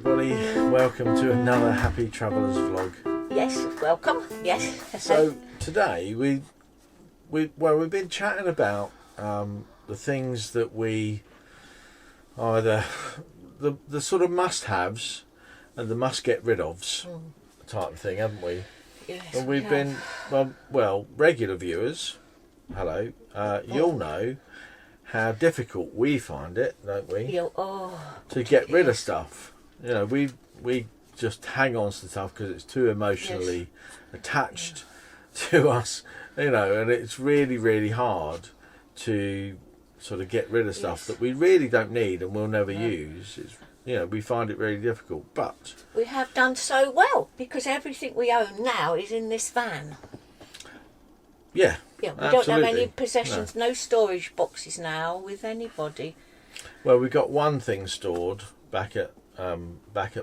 everybody, welcome to another Happy Travellers vlog. Yes, welcome. Yes. So today we've been chatting about the things that we either the sort of must-haves and the must-get-rid-ofs type of thing, haven't we? Yes. And we've been well, regular viewers. Hello, you'll know how difficult we find it, don't we? To get rid of stuff. You know, we just hang on to stuff because it's too emotionally attached to us, you know, and it's really, really hard to sort of get rid of stuff that we really don't need and will never use. It's, you know, we find it really difficult, but we have done so well because everything we own now is in this van. Yeah, we don't have any possessions, no storage boxes now with anybody. Well, we got one thing stored back at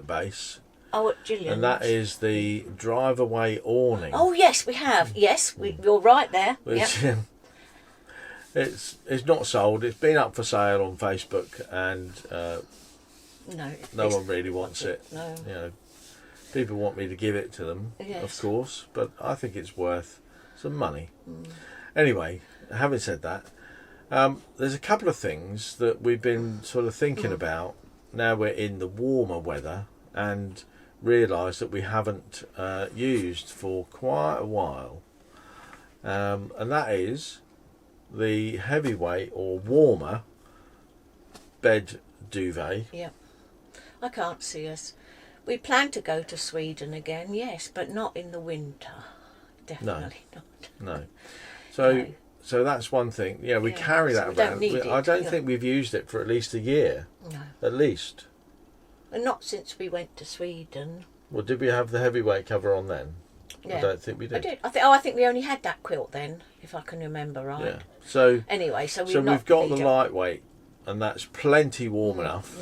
base. Oh, at Gillian's. And that is the drive-away awning. Oh yes, we have. Yes, you're right there. Which, yep. It's not sold. It's been up for sale on Facebook, and no one really wants it. No. You know, people want me to give it to them, of course, but I think it's worth some money. Anyway, having said that, there's a couple of things that we've been sort of thinking about now we're in the warmer weather and realise that we haven't used for quite a while, and that is the heavyweight or warmer bed duvet. Yeah, I can't see us. We plan to go to Sweden again, yes, but not in the winter. Definitely not. No. So that's one thing. Yeah, we carry that around. I don't think we've used it for at least a year. No. At least. And not since we went to Sweden. Well, did we have the heavyweight cover on then? Yeah. I don't think we did. I did. I think we only had that quilt then, if I can remember right. Yeah. So anyway, we've got the lightweight, and that's plenty warm enough.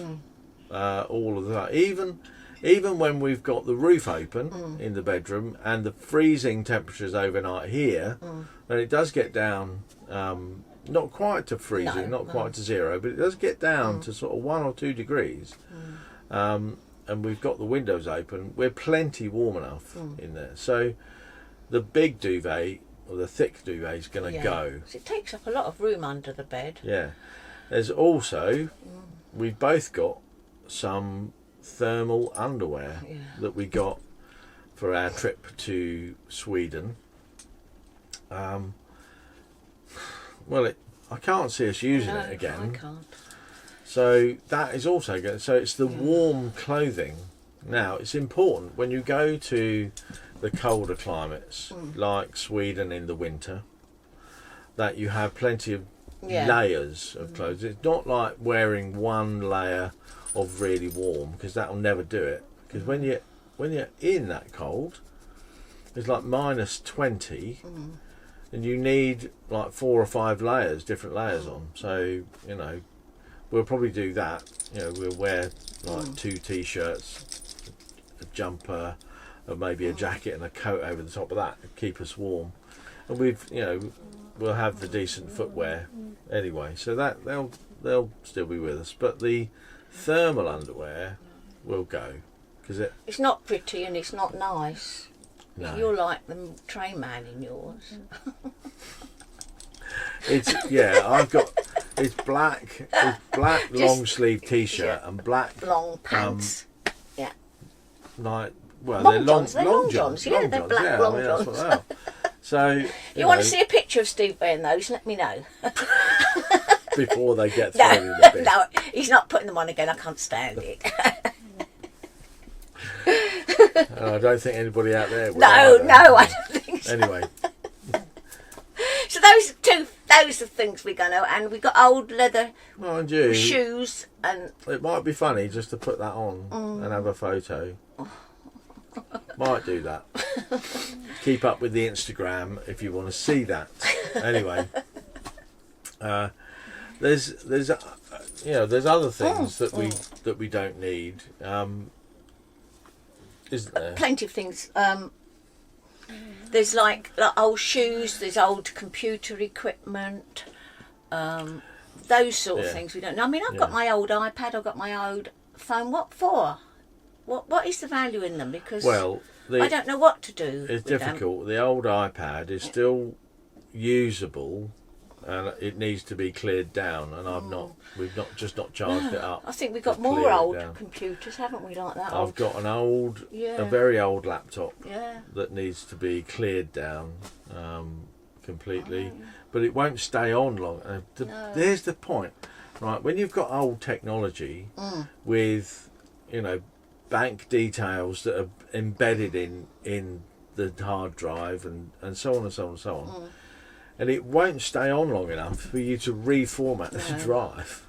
All of that, even when we've got the roof open in the bedroom and the freezing temperatures overnight here, and it does get down, not quite to freezing, not quite to zero, but it does get down to sort of 1 or 2 degrees. And we've got the windows open, we're plenty warm enough in there. So the big duvet, or the thick duvet, is going to go. It takes up a lot of room under the bed. Yeah. There's also, we've both got some thermal underwear that we got for our trip to Sweden. Well, I can't see us using it again. I can't. So that is also good. So it's the warm clothing. Now, it's important when you go to the colder climates, like Sweden in the winter, that you have plenty of layers of clothes. It's not like wearing one layer of really warm, because that'll never do it. Because when you're in that cold, it's like -20, and you need like 4 or 5 layers, different layers on. So you know, we'll probably do that. You know, we'll wear like 2 t-shirts, a jumper, or maybe a jacket and a coat over the top of that to keep us warm. And we'll have the decent footwear anyway, so that they'll still be with us. But the thermal underwear will go because it's not pretty and it's not nice. No. You're like the train man in yours. I've got it's black long sleeve t-shirt and black long pants. They're long johns. They're black long johns. That's what they are. So you want to see a picture of Steve wearing those? Let me know. Before they get thrown in the bin. No, he's not putting them on again. I can't stand it. I don't think anybody out there will. No, I don't think so. Anyway. So those are things we're going to, and we got old leather shoes, and it might be funny just to put that on and have a photo. Might do that. Keep up with the Instagram if you want to see that. Anyway, there's other things that we don't need, isn't there? Plenty of things. There's like old shoes. There's old computer equipment. Those sort of things we don't. I mean, I've got my old iPad. I've got my old phone. What for? What is the value in them? Because Well, I don't know what to do. it's with difficult. The old iPad is still usable, and it needs to be cleared down. And we've not charged it up. I think we've got to more clear it old down. computers, haven't we? Like that. I've got an Yeah. a very old laptop Yeah. that needs to be cleared down completely, Oh. but it won't stay on long. No. There's the point, right? When you've got old technology with, bank details that are embedded in the hard drive and so on and so on and so on, and it won't stay on long enough for you to reformat the drive.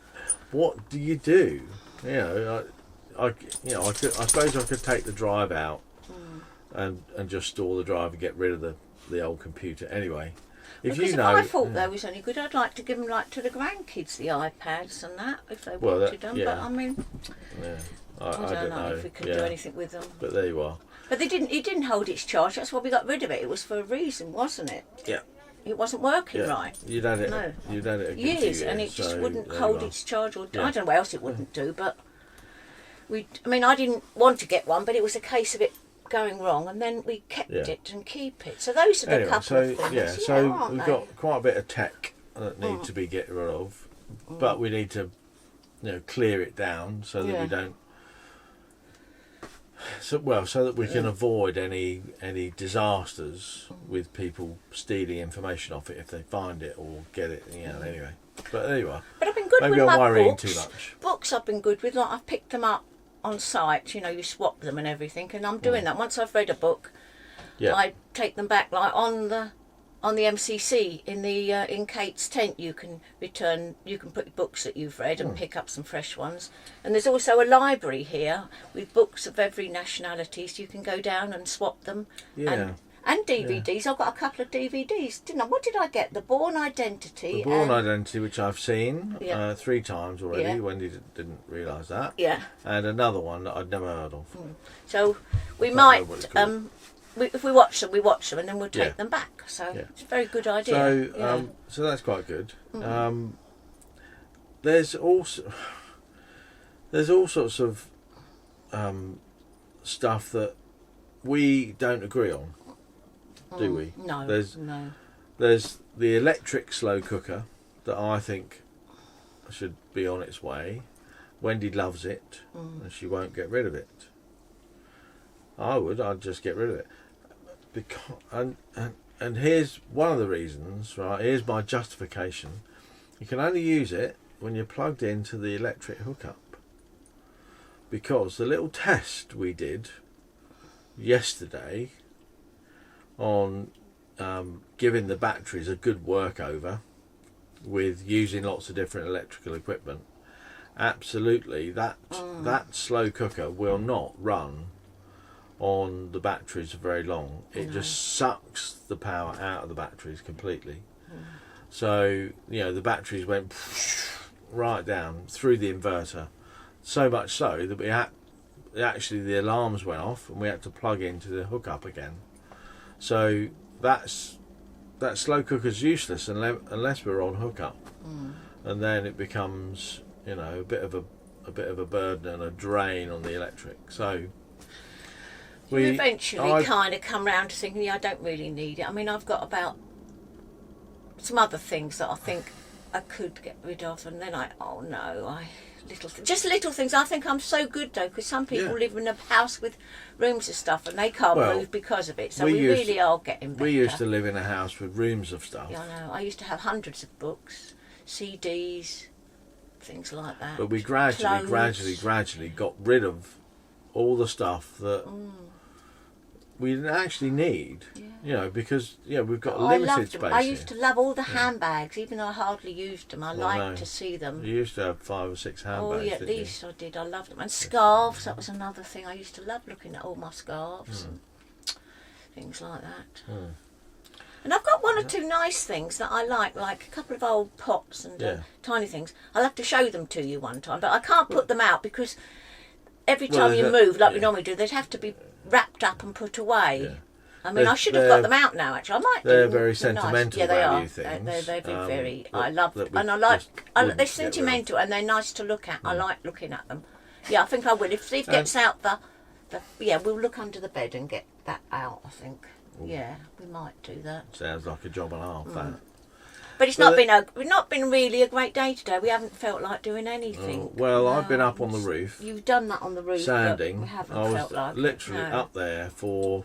What do you do? I suppose I could take the drive out and just store the drive and get rid of the old computer. Anyway, If I thought they was any good, I'd like to give them to the grandkids, the iPads and that, if they wanted them. yeah. But I mean, yeah, I don't know if we can do anything with them. But there you are. But it didn't hold its charge. That's why we got rid of it. It was for a reason, wasn't it? Yeah. It wasn't working Yeah. right. You'd had it. No. You'd had it a good few Years, and it just so wouldn't there you hold are. its charge. Or Yeah. I don't know what else it wouldn't do, but I didn't want to get one, but it was a case of it going wrong, and then we kept it and keep it. So those are the couple of things. So we've aren't got quite a bit of tech that need to be get rid of, but we need to, clear it down so that we don't. So that we can avoid any disasters with people stealing information off it if they find it or get it. Anyway. But there you are. But I've been good Maybe with I'm my worrying books. too much. Books I've been good with. Like I've picked them up on site. You swap them and everything, and I'm doing that. Once I've read a book, I take them back. Like on the MCC in Kate's tent, you can put books that you've read and pick up some fresh ones. And there's also a library here with books of every nationality, so you can go down and swap them. Yeah. And DVDs. I've got a couple of DVDs, didn't I? What did I get? The Born Identity. The Born Identity, which I've seen 3 times already. Yeah. Wendy didn't realise that. Yeah. And another one that I'd never heard of. So we Can't might, remember what it's called. if we watch them, and then we'll take them back. So it's a very good idea. So, so that's quite good. There's all sorts of stuff that we don't agree on, do we? No. No. There's the electric slow cooker that I think should be on its way. Wendy loves it, and she won't get rid of it. I'd just get rid of it. And here's one of the reasons, right? Here's my justification. You can only use it when you're plugged into the electric hookup. Because the little test we did yesterday on giving the batteries a good workover with using lots of different electrical equipment, absolutely that slow cooker will not run on the batteries for very long. It just sucks the power out of the batteries completely. So the batteries went right down through the inverter, so much so that the alarms went off and we had to plug into the hookup again. So that slow cooker's useless unless we're on hookup, and then it becomes a bit of a burden and a drain on the electric. So we eventually kind of come round to thinking, I don't really need it. I mean, I've got about some other things that I think I could get rid of, and then little things. I think I'm so good though, because some people live in a house with rooms of stuff and they can't move because of it. So we really are getting better. We used to live in a house with rooms of stuff. Yeah, I know. I used to have hundreds of books, CDs, things like that. But we gradually got rid of all the stuff that we didn't actually need. Because we've got limited space. I used to love all the handbags, even though I hardly used them. I liked to see them. You used to have 5 or 6 handbags. Oh yeah, at least I did. I loved them. And scarves, that was another thing. I used to love looking at all my scarves and things like that. And I've got 1 or 2 nice things that I like a couple of old pots and tiny things. I'll have to show them to you one time, but I can't put them out because every time you move, like we normally do, they'd have to be wrapped up and put away. Yeah. I mean, I should have got them out now. Actually, I might. They're very sentimental nice. value things. They're very. I They're sentimental and they're nice to look at. I like looking at them. Yeah, I think I will. If Steve gets out the we'll look under the bed and get that out, I think. Ooh. Yeah, we might do that. Sounds like a job and a half, that. But it's not been really a great day today. We haven't felt like doing anything. Well, I've been up on the roof. You've done that on the roof. Sanding. We haven't I felt was like literally up there for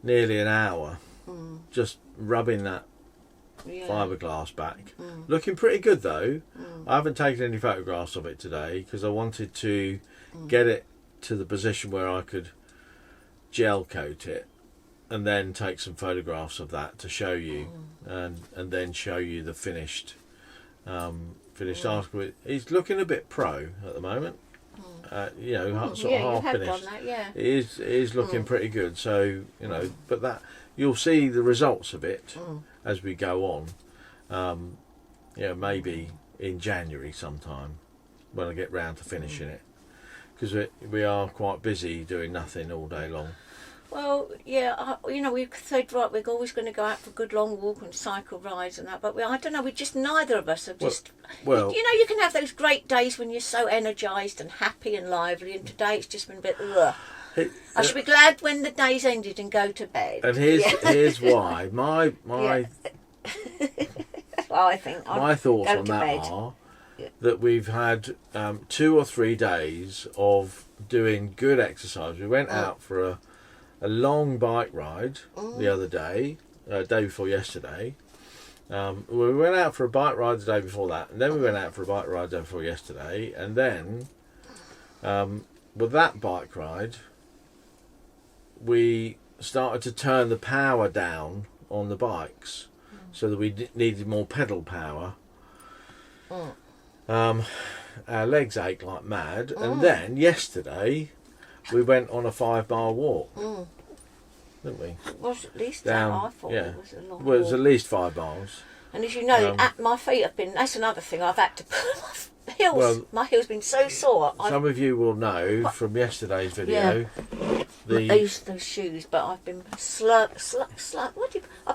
nearly an hour, just rubbing that fiberglass back. Looking pretty good though. I haven't taken any photographs of it today because I wanted to get it to the position where I could gel coat it and then take some photographs of that to show you, and then show you the finished article. He's looking a bit pro at the moment. Sort of half finished. Done that, It is looking pretty good. So but that you'll see the results of it as we go on. Maybe in January sometime when I get round to finishing it, because we are quite busy doing nothing all day long. Well, yeah, we said, right, we're always going to go out for a good long walk and cycle rides and that, but I don't know, neither of us have just... Well, you can have those great days when you're so energised and happy and lively, and today it's just been a bit, ugh. I should be glad when the day's ended and go to bed. And here's why. My well, I think my thoughts on that are that we've had 2 or 3 days of doing good exercise. We went out for a long bike ride the other day, day before yesterday. We went out for a bike ride the day before that, and then we went out for a bike ride the day before yesterday, and then with that bike ride we started to turn the power down on the bikes so that we needed more pedal power. Our legs ached like mad, and then yesterday we went on a 5-mile walk, didn't we? It was at least that. I thought it was a long walk. Well, it was at least 5 miles. And as you know, my feet have been... That's another thing. I've had to put my heels... Well, my heels been so sore. Some of you will know from yesterday's video... those shoes, but I've been I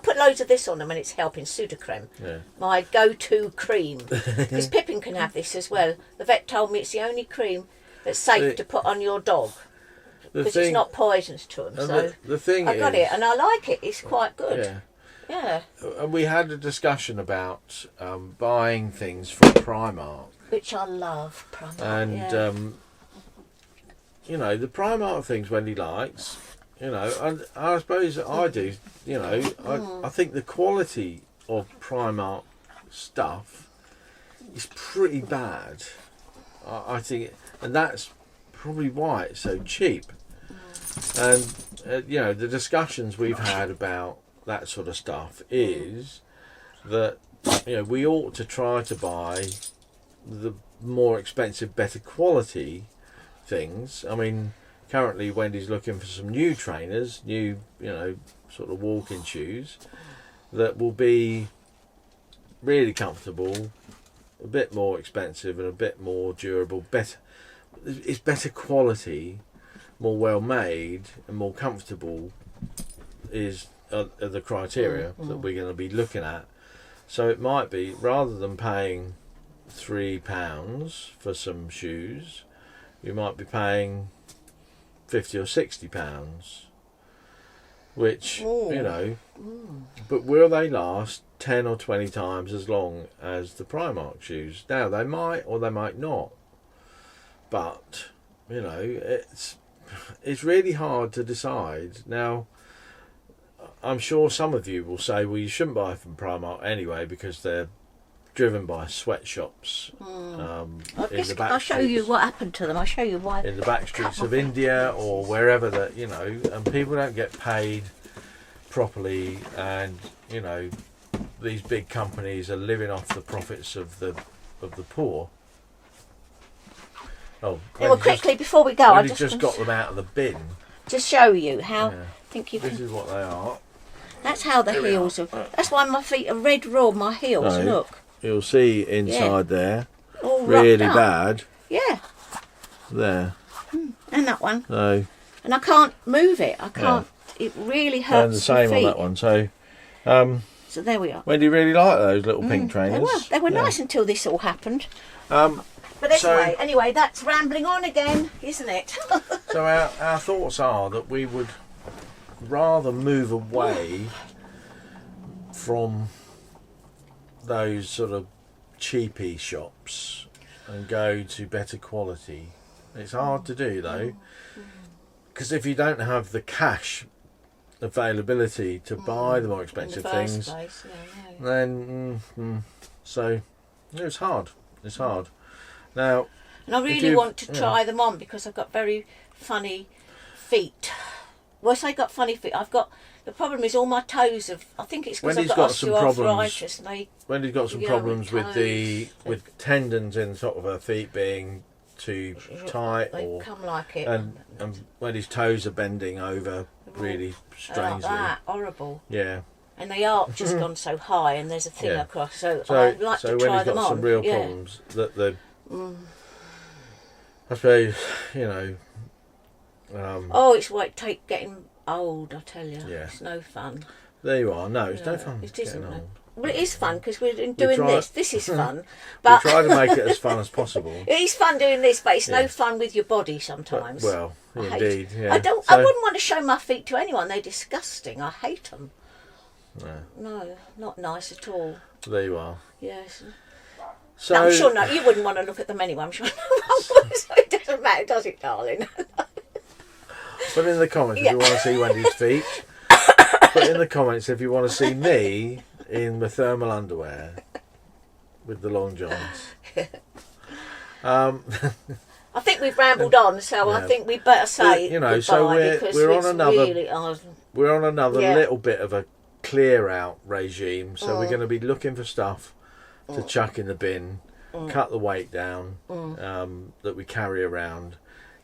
put loads of this on them and it's helping. Sudocrem. Yeah. My go-to cream. Because Pippin can have this as well. The vet told me it's the only cream that's safe to put on your dog. Because it's not poisonous to them. So the thing I got it and I like it. It's quite good. Yeah. And we had a discussion about buying things from Primark. Which I love, Primark. And, the Primark things Wendy likes, and I suppose I do, I think the quality of Primark stuff is pretty bad. I think, and that's probably why it's so cheap. And the discussions we've had about that sort of stuff is that we ought to try to buy the more expensive, better quality things. I mean, currently Wendy's looking for some new trainers, new sort of walking shoes that will be really comfortable, a bit more expensive and a bit more durable, better. It's better quality, more well made and more comfortable is the criteria that we're going to be looking at. So it might be, rather than paying £3 for some shoes, you might be paying £50 or £60, which but will they last 10 or 20 times as long as the Primark shoes? Now they might or they might not, but it's really hard to decide. Now I'm sure some of you will say, well, you shouldn't buy from Primark anyway because they're driven by sweatshops I'll show you what happened to them. I'll show you why. In the back streets of India or wherever that, and people don't get paid properly, and these big companies are living off the profits of the poor. Oh, well, quickly before we go, I just got them out of the bin to show you how. I think you can. This is what they are. That's how the heels are. That's why my feet are red raw. My heels, look. You'll see inside there, all really bad. Yeah. There. And that one. So. And I can't move it. I can't. Yeah. It really hurts. And the same my feet. On that one. So. So there we are. Wendy really liked those little pink trainers. They were nice until this all happened. But anyway, that's rambling on again, isn't it? So our thoughts are that we would rather move away from those sort of cheapy shops and go to better quality. It's hard to do though, because if you don't have the cash availability to buy the more expensive things, then so it's hard. It's hard. Now, and I really want to try them on because I've got very funny feet. Well, I say got funny feet. The problem is all my toes have. I think it's because I've got osteoarthritis. Wendy's got some problems with tendons in the top of her feet being too tight, they come like it, and Wendy's toes are bending over really strangely. Like that, horrible. Yeah. And the arch has gone so high, and there's a thing across. So I'd like to try them on. So Wendy's got some real problems that the. I suppose it's what getting old. I tell you, it's no fun. There you are. No, it's no fun. It isn't. Old. Well, it is fun because we're doing this. This is fun. But we try to make it as fun as possible. It is fun doing this, but it's no fun with your body sometimes. Well, indeed. I wouldn't want to show my feet to anyone. They're disgusting. I hate them. No, not nice at all. There you are. Yes. So, no, I'm sure you wouldn't want to look at them anyway. I'm sure so it doesn't matter, does it, darling? Put in the comments if you want to see Wendy's feet. Put in the comments if you want to see me in the thermal underwear with the long johns. I think we've rambled on, so I think we'd better say goodbye, so we're on another really little bit of a clear out regime. So we're going to be looking for stuff to chuck in the bin, cut the weight down that we carry around,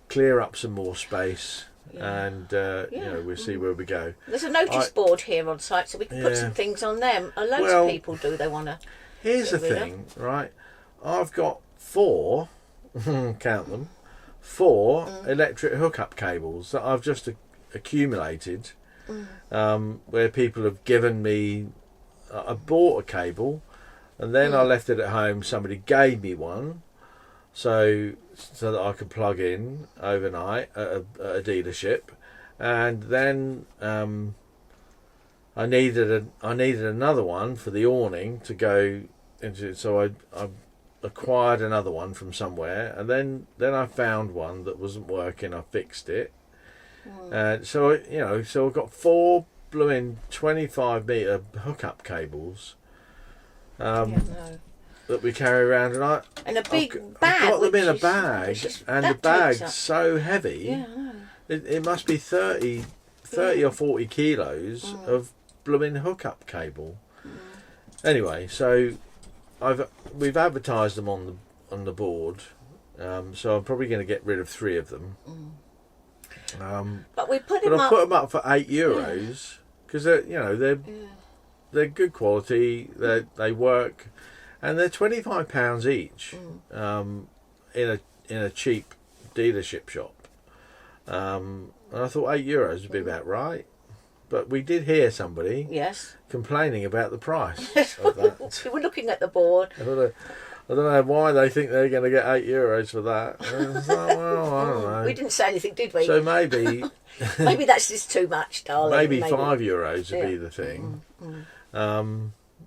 clear up some more space. And we'll see where we go. There's a notice board here on site, so we can put some things on them. Loads of people do. They want to. Here's the thing, right? I've got 4, count them, 4 electric hookup cables that I've just accumulated, where people have given me. I bought a cable, and then I left it at home. Somebody gave me one. So that I could plug in overnight at a dealership, and then I needed another one for the awning to go into. So I acquired another one from somewhere, and then I found one that wasn't working. I fixed it, and so I've got 4 blooming 25-meter hookup cables. That we carry around, and a big bag. I've got them in a bag, and the bag's so heavy. Yeah, I know. It must be 30 or 40 kilos of blooming hookup cable. Anyway, so we've advertised them on the board, so I'm probably going to get rid of 3 of them. But we put them up. I'll put them up for €8 because they're good quality. They work. And they're £25 each in a cheap dealership shop. And I thought €8 would be about right. But we did hear somebody complaining about the price of that. We were looking at the board. I don't know why they think they're going to get €8 for that. I was like, well, I don't know. We didn't say anything, did we? So maybe that's just too much, darling. Maybe €5 would be the thing.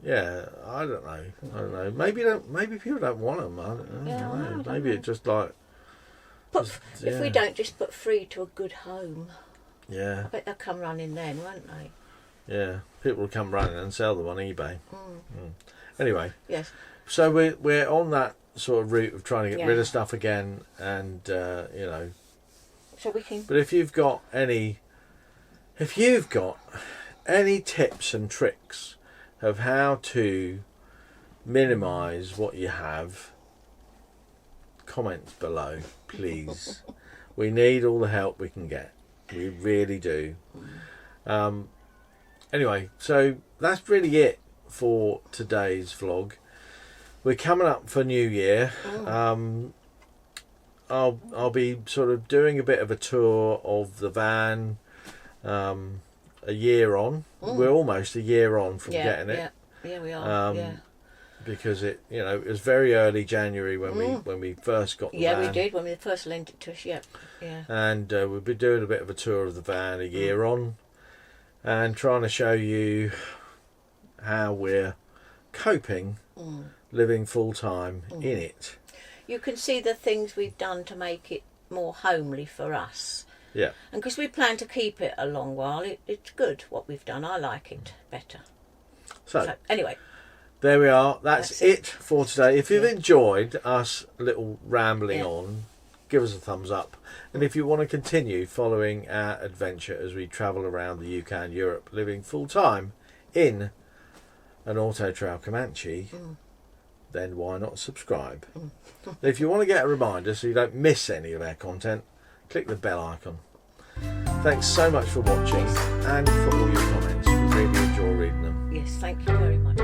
Yeah, I don't know. Maybe people don't want them. I don't know. Maybe it's just like. If we don't just put 3 to a good home. Yeah. I bet they'll come running then, won't they? Yeah, people will come running and sell them on eBay. Anyway. Yes. So we're on that sort of route of trying to get rid of stuff again, and So we can. But if you've got any tips and tricks of how to minimise what you have, comments below, please. We need all the help we can get. We really do. Anyway, so that's really it for today's vlog. We're coming up for New Year. I'll be sort of doing a bit of a tour of the van. A year on. We're almost a year on from getting it. Yeah, we are. because it was very early January when we first got the van. We did when we first lent it to us. Yeah. And we've been doing a bit of a tour of the van a year on, and trying to show you how we're coping, living full time in it. You can see the things we've done to make it more homely for us. Yeah. And because we plan to keep it a long while, it's good what we've done. I like it better. So anyway. There we are. That's it for today. If you've enjoyed us little rambling on, give us a thumbs up. And if you want to continue following our adventure as we travel around the UK and Europe, living full time in an Auto Trail Comanche, then why not subscribe? If you want to get a reminder so you don't miss any of our content, click the bell icon. Thanks so much for watching and for all your comments. We really enjoy reading them. Yes, thank you very much.